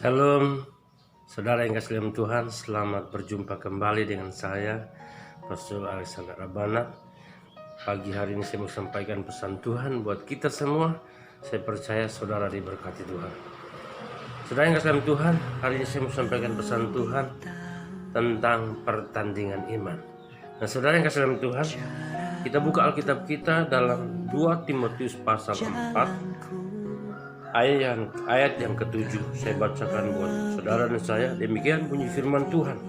Shalom, saudara yang kasih dalam Tuhan, selamat berjumpa kembali dengan saya, Pastor Alexander Rabana. Pagi hari ini saya mau sampaikan pesan Tuhan buat kita semua. Saya percaya saudara diberkati Tuhan. Saudara yang kasih dalam Tuhan, hari ini saya mau sampaikan pesan Tuhan tentang pertandingan iman. Nah, saudara yang kasih dalam Tuhan, kita buka Alkitab kita dalam 2 Timotius pasal 4. Ayat yang ke-7 saya bacakan buat saudara dan saya. Demikian bunyi firman Tuhan.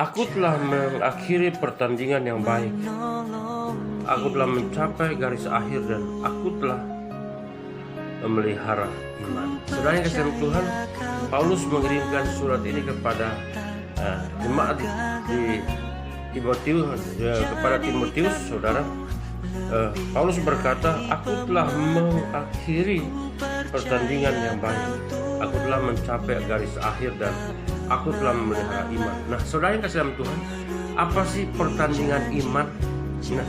Aku telah mengakhiri pertandingan yang baik. Aku telah mencapai garis akhir dan aku telah memelihara iman. Saudara yang kasih Tuhan, Paulus mengirimkan surat ini kepada jemaat di Timotius, kepada Timotius, saudara. Paulus berkata, aku telah mengakhiri pertandingan yang baik. Aku telah mencapai garis akhir dan aku telah memelihara iman. Nah, saudara yang kasih dalam Tuhan, apa sih pertandingan iman? Nah,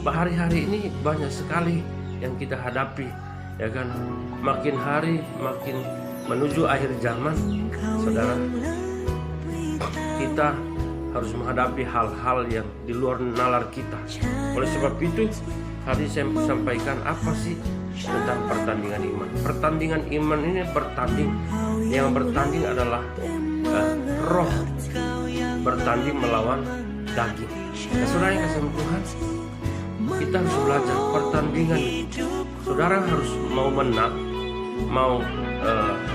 hari-hari ini banyak sekali yang kita hadapi, ya kan? Makin hari makin menuju akhir zaman, saudara. Kita harus menghadapi hal-hal yang di luar nalar kita. Oleh sebab itu, hari saya sampaikan apa sih tentang pertandingan iman. Pertandingan iman ini bertanding. Yang bertanding adalah roh, bertanding melawan daging. Nah, saudara yang kasih Tuhan, kita harus belajar pertandingan. Saudara harus mau menang, mau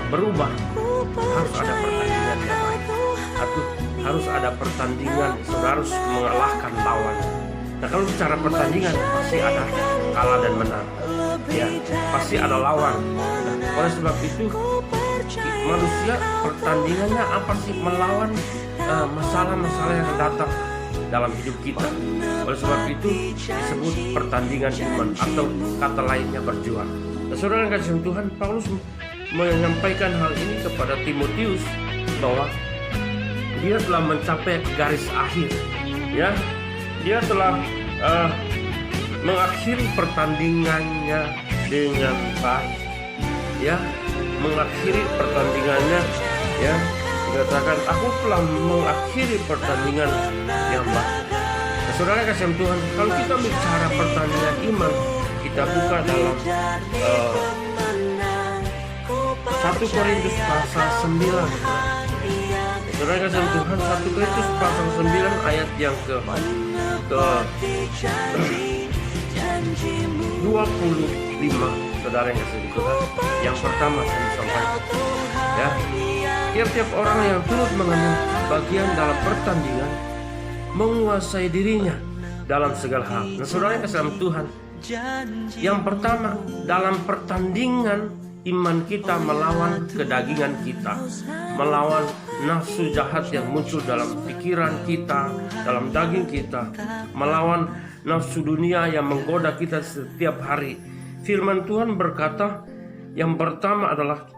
berubah, harus ada pertandingan yang baik. Harus ada pertandingan, saudara harus mengalahkan lawan. Nah, kalau bicara pertandingan, pasti ada kalah dan menang, ya, pasti ada lawan. Nah, oleh sebab itu, manusia pertandingannya apa sih? Melawan masalah-masalah yang datang dalam hidup kita. Oleh sebab itu disebut pertandingan iman, atau kata lainnya berjuang. Nah, saudara yang kasih Tuhan, Paulus menyampaikan hal ini kepada Timotius bahwa dia telah mencapai garis akhir, ya. Dia telah mengakhiri pertandingannya dengan baik, ya. Mengakhiri pertandingannya, ya. Dikatakan, aku telah mengakhiri pertandingan yang baik. Nah, saudara kasih Tuhan, kalau kita bicara pertandingan iman, kita buka dalam 1 Korintus pasal 9. Saudara kasih Tuhan, 1 Korintus pasal 9 ayat yang ke 25. Saudara yang kasih Tuhan, yang pertama saya sampaikan, ya, tiap-tiap orang yang turut mengambil bagian dalam pertandingan menguasai dirinya dalam segala hal. Nah, saudara yang kasih Tuhan, yang pertama dalam pertandingan iman kita melawan kedagingan kita, melawan nafsu jahat yang muncul dalam pikiran kita, dalam daging kita, melawan nafsu dunia yang menggoda kita setiap hari. Firman Tuhan berkata, yang pertama adalah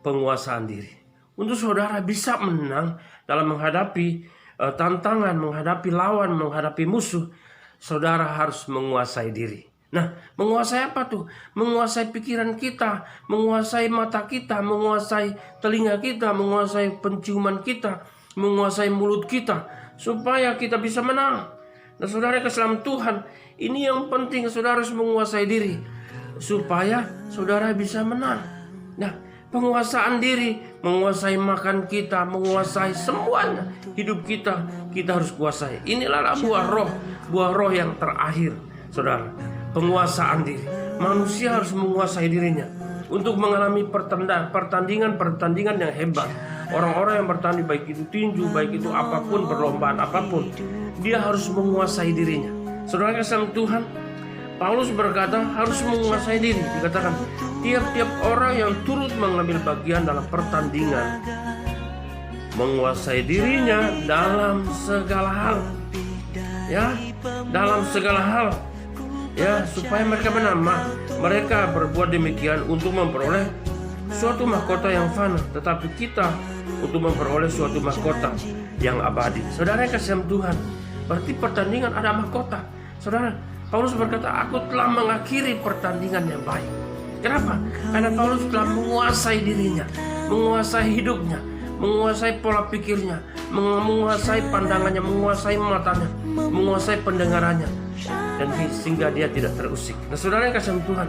penguasaan diri. Untuk saudara bisa menang dalam menghadapi tantangan, menghadapi lawan, menghadapi musuh, saudara harus menguasai diri. Nah, menguasai apa tuh? Menguasai pikiran kita, menguasai mata kita, menguasai telinga kita, menguasai penciuman kita, menguasai mulut kita, supaya kita bisa menang. Nah, saudara kesalahan Tuhan, ini yang penting, saudara harus menguasai diri, supaya saudara bisa menang. Nah, penguasaan diri, menguasai makan kita, menguasai semuanya hidup kita, kita harus kuasai. Inilah buah roh yang terakhir, saudara. Penguasaan diri. Manusia harus menguasai dirinya untuk mengalami pertandingan yang hebat. Orang-orang yang bertanding, baik itu tinju, baik itu apapun, perlombaan apapun, dia harus menguasai dirinya. Saudara kasih Tuhan, Paulus berkata harus menguasai diri. Dikatakan tiap-tiap orang yang turut mengambil bagian dalam pertandingan menguasai dirinya dalam segala hal, ya, dalam segala hal, ya, supaya mereka menang. Mereka berbuat demikian untuk memperoleh suatu mahkota yang fana, tetapi kita untuk memperoleh suatu mahkota yang abadi. Saudara yang kasih Tuhan, berarti pertandingan ada mahkota. Saudara, Paulus berkata, aku telah mengakhiri pertandingan yang baik. Kenapa? Karena Paulus telah menguasai dirinya, menguasai hidupnya, menguasai pola pikirnya, menguasai pandangannya, menguasai matanya, menguasai pendengarannya, dan sehingga dia tidak terusik. Nah, saudara yang kasih Tuhan,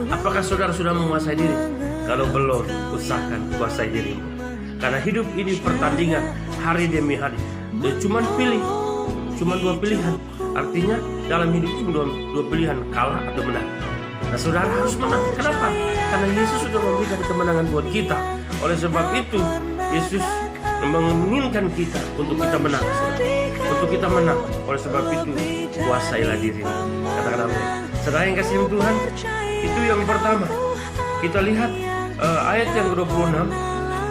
apakah saudara sudah menguasai diri? Kalau belum, usahakan kuasai dirimu. Karena hidup ini pertandingan hari demi hari. Cuma dua pilihan. Artinya dalam hidup itu dua pilihan, kalah atau menang. Nah, saudara harus menang. Kenapa? Karena Yesus sudah memberikan kemenangan buat kita. Oleh sebab itu, Yesus menginginkan kita untuk kita menang, untuk kita menang. Oleh sebab itu, kuasailah dirimu. Katakan amin. Saudara yang kasih Tuhan, itu yang pertama. Kita lihat ayat yang ke-26.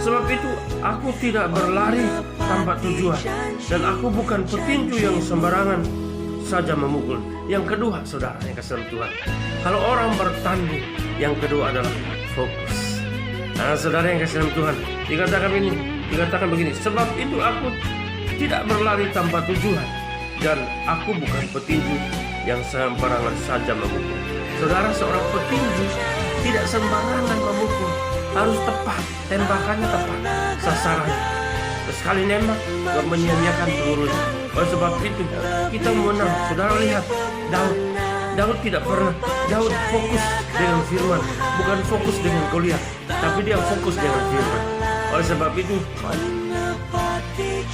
Sebab itu aku tidak berlari tanpa tujuan, dan aku bukan petinju yang sembarangan saja memukul. Yang kedua, saudara yang kasih Tuhan, kalau orang bertanding, yang kedua adalah fokus. Nah, saudara yang kasih Tuhan, dikatakan begini, sebab itu aku tidak berlari tanpa tujuan, dan aku bukan petinju yang sembarangan saja memukul. Saudara, seorang petinju tidak sembarangan memukul, harus tepat, tembakannya tepat, sasarannya. Sekali nembak, gak menyia-nyiakan pelurunya. Oleh sebab itu, kita menang. Saudara lihat, Daud tidak pernah. Daud fokus dengan firman, bukan fokus dengan kuliah, tapi dia fokus dengan firman. Oleh sebab itu,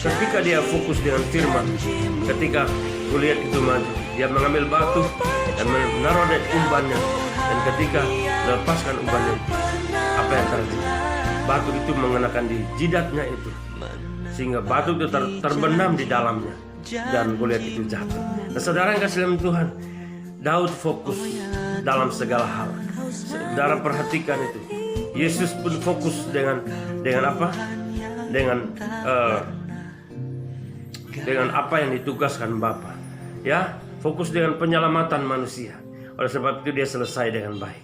ketika dia fokus dengan firman, ketika kuliah itu maju, dia mengambil batu dan menaruh di umbannya. Dan ketika melepaskan umbannya, apa yang terjadi? Batu itu mengenakan di jidatnya itu, sehingga batu itu terbenam di dalamnya, dan Goliat itu jatuh. Nah, saudara yang kasih dalam Tuhan, Daud fokus dalam segala hal. Saudara perhatikan itu. Yesus pun fokus dengan apa? Dengan apa yang ditugaskan Bapa. Ya, fokus dengan penyelamatan manusia. Oleh sebab itu dia selesai dengan baik.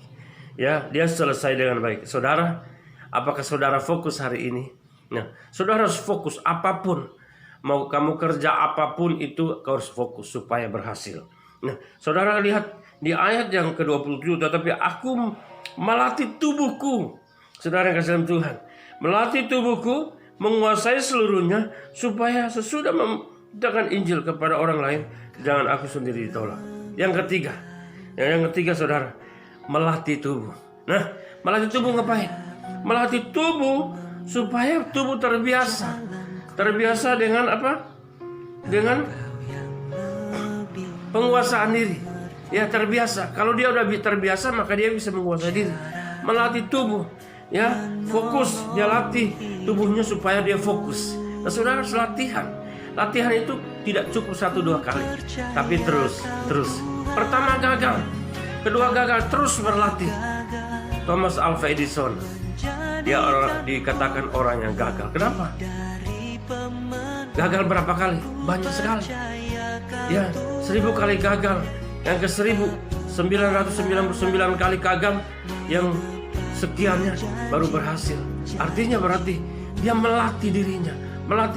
Ya, dia selesai dengan baik. Saudara, apakah saudara fokus hari ini? Nah, saudara harus fokus apapun. Mau kamu kerja apapun itu, kau harus fokus supaya berhasil. Nah, saudara lihat di ayat yang ke-27, tetapi aku melatih tubuhku. Saudara yang kasih dalam Tuhan, melatih tubuhku, menguasai seluruhnya, supaya sesudah memberitakan Injil kepada orang lain, jangan aku sendiri ditolak. Yang ketiga saudara, melatih tubuh. Nah, melatih tubuh ngapain? Melatih tubuh supaya tubuh terbiasa. Terbiasa dengan apa? Dengan penguasaan diri. Ya, terbiasa. Kalau dia udah terbiasa, maka dia bisa menguasai diri. Melatih tubuh, ya, fokus. Dia latih tubuhnya supaya dia fokus. Nah, saudara harus latihan. Latihan itu tidak cukup 1-2 kali, tapi terus. Pertama gagal, kedua gagal, terus berlatih. Thomas Alva Edison, dia dikatakan orang yang gagal. Kenapa? Gagal berapa kali? Banyak sekali. Ya, 1000 kali gagal. Yang ke 1999 kali gagal, yang sekiannya baru berhasil. Artinya berarti dia melatih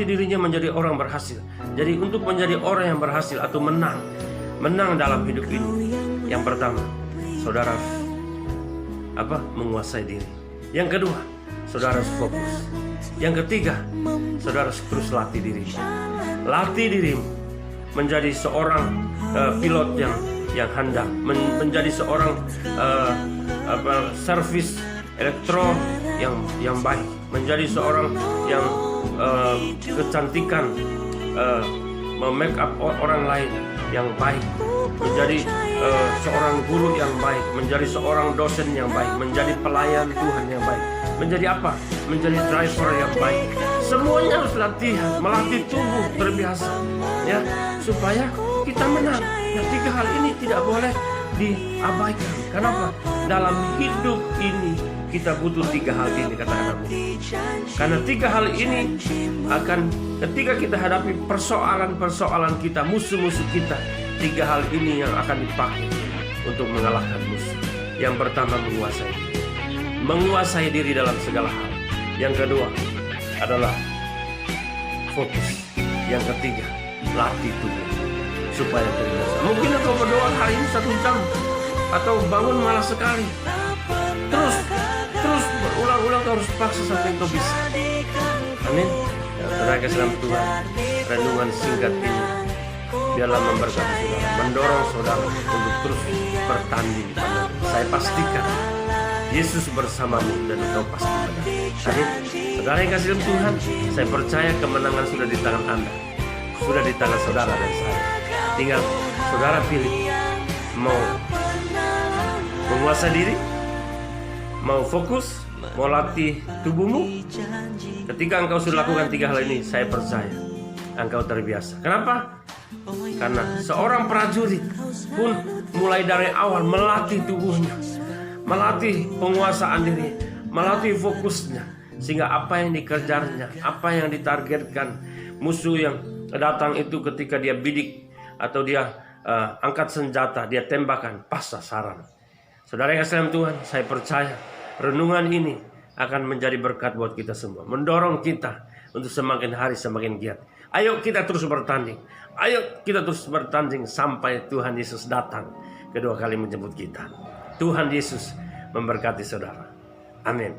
dirinya menjadi orang berhasil. Jadi untuk menjadi orang yang berhasil atau menang dalam hidup ini, yang pertama, saudara menguasai diri. Yang kedua, saudara harus fokus. Yang ketiga, saudara harus terus latih dirimu. Latih dirimu menjadi seorang pilot yang handal, menjadi seorang servis elektro yang baik, menjadi seorang yang kecantikan, make up orang lain yang baik, menjadi seorang guru yang baik, menjadi seorang dosen yang baik, menjadi pelayan Tuhan yang baik, menjadi apa? Menjadi driver yang baik. Semuanya harus latihan, melatih tubuh terbiasa, ya, supaya kita menang. Nah, 3 hal ini tidak boleh diabaikan. Kenapa? Dalam hidup ini kita butuh 3 hal ini, katakan amin. Karena 3 hal ini akan, ketika kita hadapi persoalan kita, musuh-musuh kita, 3 hal ini yang akan dipakai untuk mengalahkan musuh. Yang pertama, menguasai diri dalam segala hal. Yang kedua adalah fokus. Yang ketiga, latih tubuh supaya terbiasa. Mungkin engkau berdoa hari ini 1 jam, atau bangun malah sekali, Terus berulang-ulang kau harus paksa sampai kau bisa. Amin. Ya, saudara kasih dalam Tuhan, renungan singkat ini biarlah memberkati saudara, mendorong saudara untuk terus bertanding. Saya pastikan Yesus bersamamu dan engkau pasti menang. Amin. Saudara yang kasih dalam Tuhan, saya percaya kemenangan sudah di tangan Anda, sudah di tangan saudara dan saya. Tinggal saudara pilih, mau menguasai diri, mau fokus, mau latih tubuhmu. Ketika engkau sudah lakukan 3 hal ini, saya percaya engkau terbiasa. Kenapa? Karena seorang prajurit pun mulai dari awal melatih tubuhnya, melatih penguasaan diri, melatih fokusnya, sehingga apa yang dikejarnya, apa yang ditargetkan musuh yang datang itu, ketika dia bidik atau dia angkat senjata, dia tembakan pas sasaran. Saudara yang kasih dalam Tuhan, saya percaya renungan ini akan menjadi berkat buat kita semua, mendorong kita untuk semakin hari semakin giat. Ayo kita terus bertanding, ayo kita terus bertanding sampai Tuhan Yesus datang kedua kali menjemput kita. Tuhan Yesus memberkati saudara. Amin.